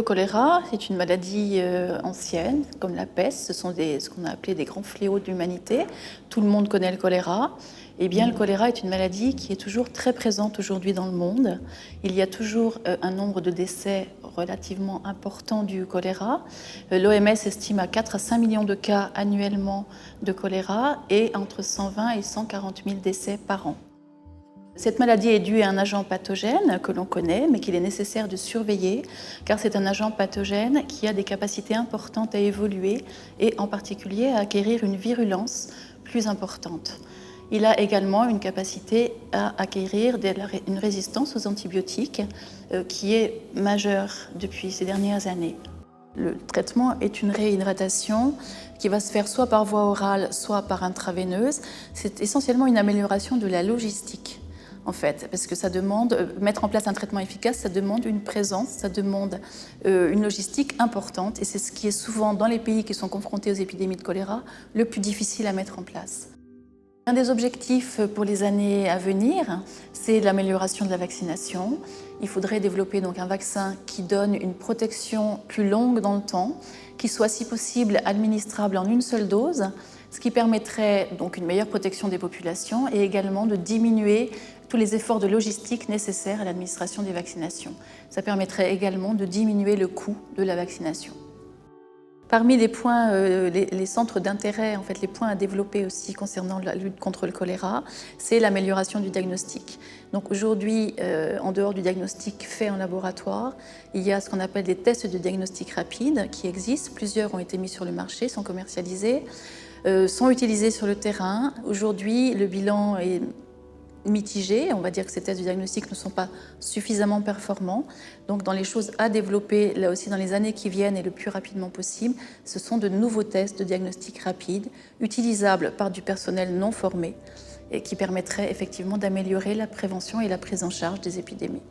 Le choléra, c'est une maladie ancienne, comme la peste. Ce sont ce qu'on a appelé des grands fléaux de l'humanité. Tout le monde connaît le choléra. Eh bien, le choléra est une maladie qui est toujours très présente aujourd'hui dans le monde. Il y a toujours un nombre de décès relativement important du choléra. L'OMS estime à 4 à 5 millions de cas annuellement de choléra et entre 120 et 140 000 décès par an. Cette maladie est due à un agent pathogène que l'on connaît, mais qu'il est nécessaire de surveiller, car c'est un agent pathogène qui a des capacités importantes à évoluer et en particulier à acquérir une virulence plus importante. Il a également une capacité à acquérir une résistance aux antibiotiques qui est majeure depuis ces dernières années. Le traitement est une réhydratation qui va se faire soit par voie orale, soit par intraveineuse. C'est essentiellement une amélioration de la logistique, en fait, parce que ça demande, mettre en place un traitement efficace, ça demande une présence, ça demande une logistique importante, et c'est ce qui est souvent, dans les pays qui sont confrontés aux épidémies de choléra, le plus difficile à mettre en place. Un des objectifs pour les années à venir, c'est l'amélioration de la vaccination. Il faudrait développer donc un vaccin qui donne une protection plus longue dans le temps, qui soit si possible administrable en une seule dose, ce qui permettrait donc une meilleure protection des populations et également de diminuer tous les efforts de logistique nécessaires à l'administration des vaccinations. Ça permettrait également de diminuer le coût de la vaccination. Parmi les points, les centres d'intérêt, en fait, les points à développer aussi concernant la lutte contre le choléra, c'est l'amélioration du diagnostic. Donc aujourd'hui, en dehors du diagnostic fait en laboratoire, il y a ce qu'on appelle des tests de diagnostic rapide qui existent. Plusieurs ont été mis sur le marché, sont commercialisés, sont utilisés sur le terrain. Aujourd'hui, le bilan est mitigés. On va dire que ces tests de diagnostic ne sont pas suffisamment performants. Donc dans les choses à développer, là aussi dans les années qui viennent et le plus rapidement possible, ce sont de nouveaux tests de diagnostic rapide, utilisables par du personnel non formé et qui permettraient effectivement d'améliorer la prévention et la prise en charge des épidémies.